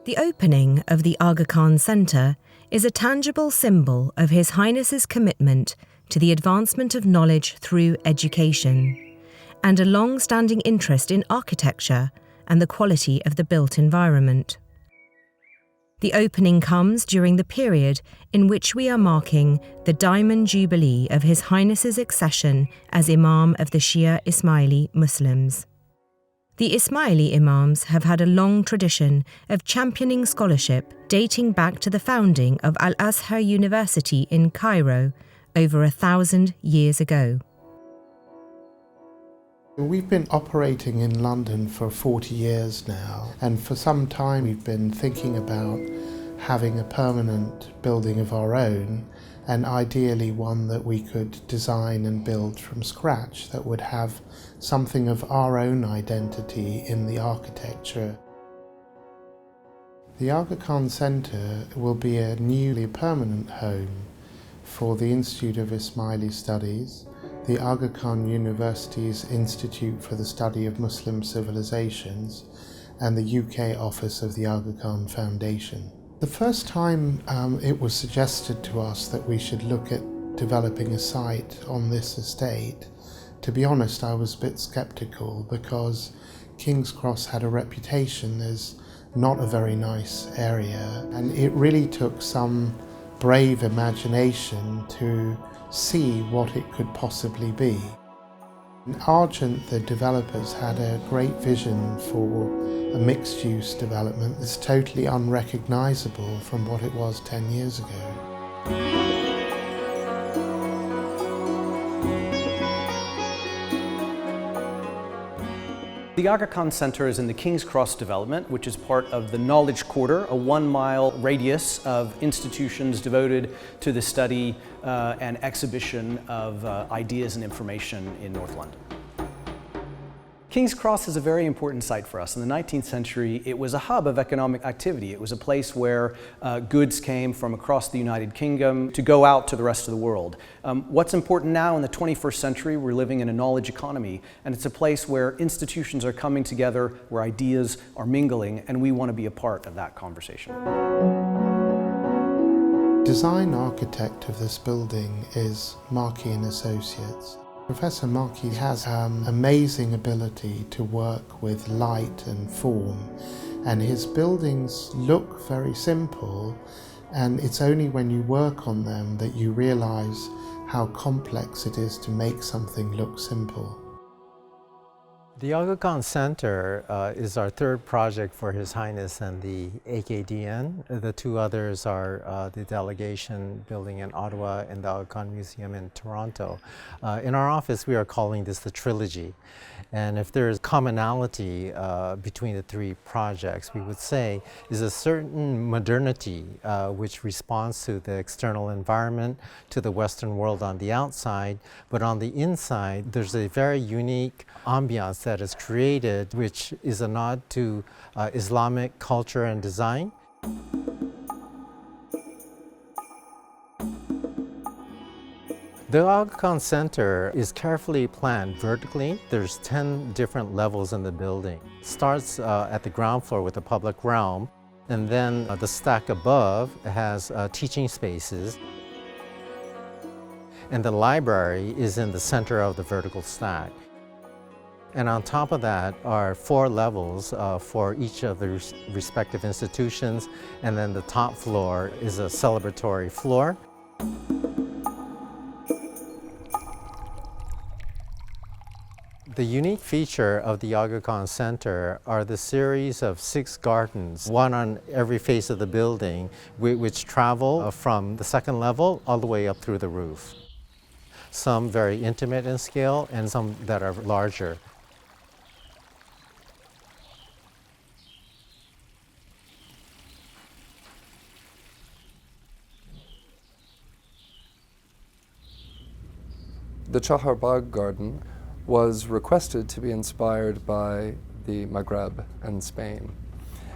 The opening of the Aga Khan Centre is a tangible symbol of His Highness's commitment to the advancement of knowledge through education, and a long-standing interest in architecture and the quality of the built environment. The opening comes during the period in which we are marking the Diamond Jubilee of His Highness's accession as Imam of the Shia Ismaili Muslims. The Ismaili Imams have had a long tradition of championing scholarship dating back to the founding of Al-Azhar University in Cairo over 1,000 years ago. We've been operating in London for 40 years now, and for some time we've been thinking about having a permanent building of our own, and ideally one that we could design and build from scratch that would have something of our own identity in the architecture. The Aga Khan Centre will be a newly permanent home for the Institute of Ismaili Studies, the Aga Khan University's Institute for the Study of Muslim Civilizations, and the UK office of the Aga Khan Foundation. The first time it was suggested to us that we should look at developing a site on this estate, to be honest, I was a bit sceptical because King's Cross had a reputation as not a very nice area, and it really took some brave imagination to see what it could possibly be. Argent, the developers, had a great vision for a mixed-use development that's totally unrecognisable from what it was 10 years ago. The Aga Khan Centre is in the King's Cross development, which is part of the Knowledge Quarter, a 1-mile radius of institutions devoted to the study and exhibition of ideas and information in North London. King's Cross is a very important site for us. In the 19th century, it was a hub of economic activity. It was a place where goods came from across the United Kingdom to go out to the rest of the world. What's important now in the 21st century, we're living in a knowledge economy, and it's a place where institutions are coming together, where ideas are mingling, and we want to be a part of that conversation. Design architect of this building is Markey and Associates. Professor Markey has amazing ability to work with light and form, and his buildings look very simple, and it's only when you work on them that you realise how complex it is to make something look simple. The Aga Khan Centre is our third project for His Highness and the AKDN. The two others are the delegation building in Ottawa and the Aga Khan Museum in Toronto. In our office, we are calling this the trilogy. And if there is commonality between the three projects, we would say is a certain modernity which responds to the external environment, to the Western world on the outside, but on the inside, there's a very unique ambiance that is created, which is a nod to Islamic culture and design. The Aga Khan Centre is carefully planned vertically. There's 10 different levels in the building. It starts at the ground floor with the public realm, and then the stack above has teaching spaces. And the library is in the center of the vertical stack. And on top of that are 4 levels for each of the respective institutions, and then the top floor is a celebratory floor. The unique feature of the Aga Khan Centre are the series of 6 gardens, one on every face of the building, which travel from the second level all the way up through the roof. Some very intimate in scale and some that are larger. The Chahar Bagh garden was requested to be inspired by the Maghreb and Spain.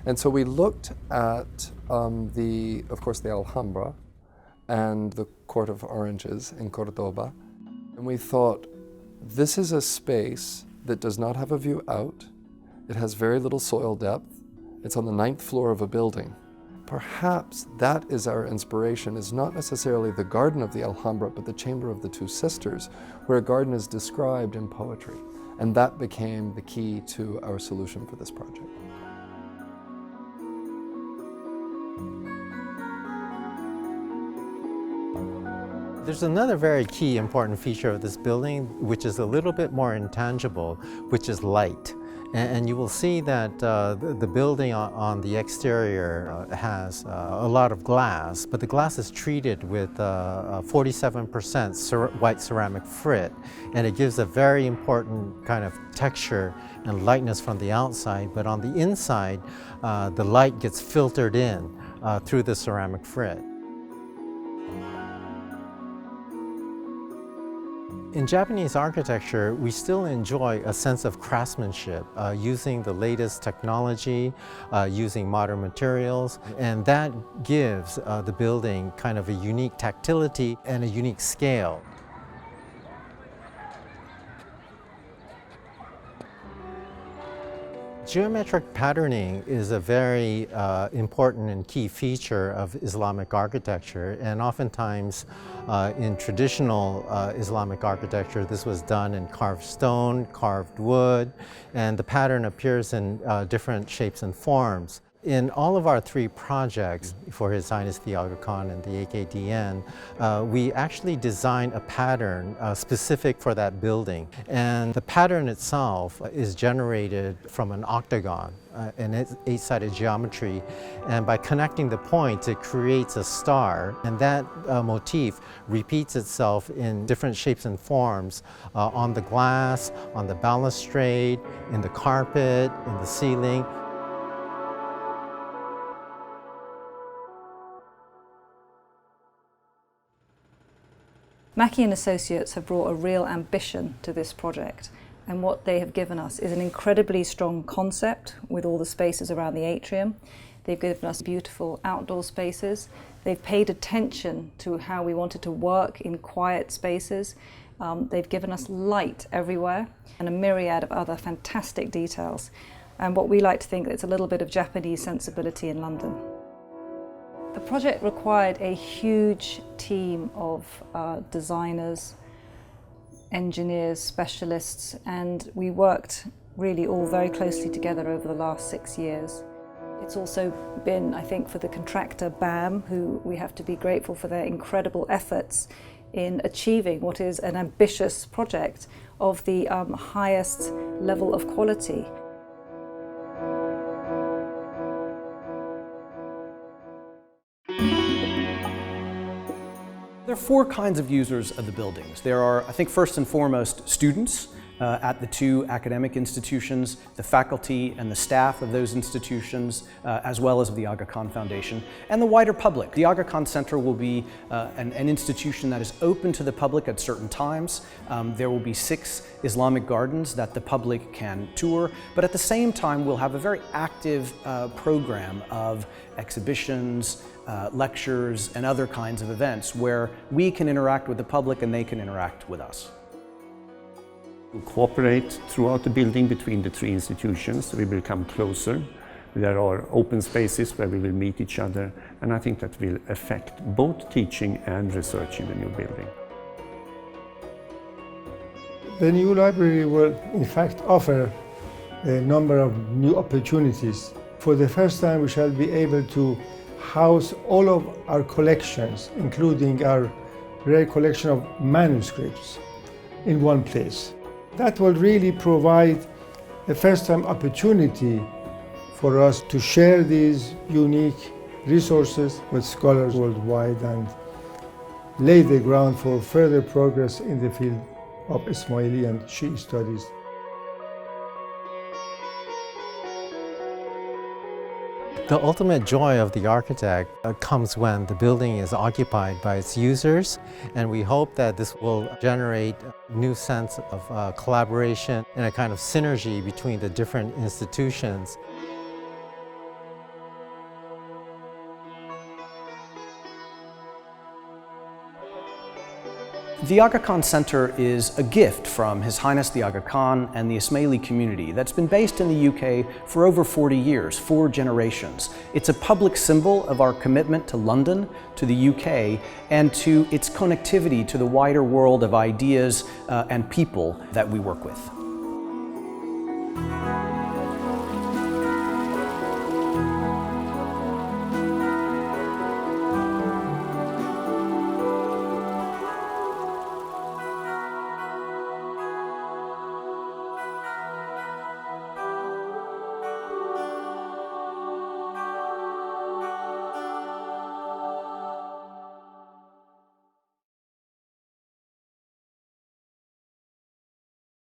And so we looked at of course, the Alhambra and the Court of Oranges in Cordoba. And we thought, this is a space that does not have a view out. It has very little soil depth. It's on the 9th floor of a building. Perhaps that is our inspiration, is not necessarily the garden of the Alhambra, but the Chamber of the Two Sisters, where a garden is described in poetry. And that became the key to our solution for this project. There's another very key important feature of this building, which is a little bit more intangible, which is light. And you will see that the building on the exterior has a lot of glass, but the glass is treated with 47% white ceramic frit, and it gives a very important kind of texture and lightness from the outside, but on the inside, the light gets filtered in through the ceramic frit. In Japanese architecture, we still enjoy a sense of craftsmanship, using the latest technology, using modern materials, and that gives the building kind of a unique tactility and a unique scale. Geometric patterning is a very important and key feature of Islamic architecture, and oftentimes in traditional Islamic architecture this was done in carved stone, carved wood, and the pattern appears in different shapes and forms. In all of our 3 projects for His Highness the Aga Khan and the AKDN, we actually designed a pattern specific for that building. And the pattern itself is generated from an octagon, an 8-sided geometry. And by connecting the points, it creates a star. And that motif repeats itself in different shapes and forms on the glass, on the balustrade, in the carpet, in the ceiling. Mackie and Associates have brought a real ambition to this project, and what they have given us is an incredibly strong concept with all the spaces around the atrium. They've given us beautiful outdoor spaces. They've paid attention to how we wanted to work in quiet spaces. They've given us light everywhere and a myriad of other fantastic details. And what we like to think is a little bit of Japanese sensibility in London. The project required a huge team of designers, engineers, specialists, and we worked really all very closely together over the last 6 years. It's also been, I think, for the contractor BAM, who we have to be grateful for their incredible efforts in achieving what is an ambitious project of the highest level of quality. There are 4 kinds of users of the buildings. There are, I think, first and foremost, students at the 2 academic institutions, the faculty and the staff of those institutions, as well as of the Aga Khan Foundation, and the wider public. The Aga Khan Centre will be an institution that is open to the public at certain times. There will be 6 Islamic gardens that the public can tour, but at the same time we'll have a very active program of exhibitions, lectures, and other kinds of events where we can interact with the public and they can interact with us. We cooperate throughout the building between the 3 institutions, so we will come closer. There are open spaces where we will meet each other, and I think that will affect both teaching and research in the new building. The new library will in fact offer a number of new opportunities. For the first time we shall be able to house all of our collections, including our rare collection of manuscripts, in one place. That will really provide a first-time opportunity for us to share these unique resources with scholars worldwide and lay the ground for further progress in the field of Ismaili and Shi'i studies. The ultimate joy of the architect comes when the building is occupied by its users, and we hope that this will generate a new sense of collaboration and a kind of synergy between the different institutions. The Aga Khan Centre is a gift from His Highness the Aga Khan and the Ismaili community that's been based in the UK for over 40 years, 4 generations. It's a public symbol of our commitment to London, to the UK, and to its connectivity to the wider world of ideas and people that we work with.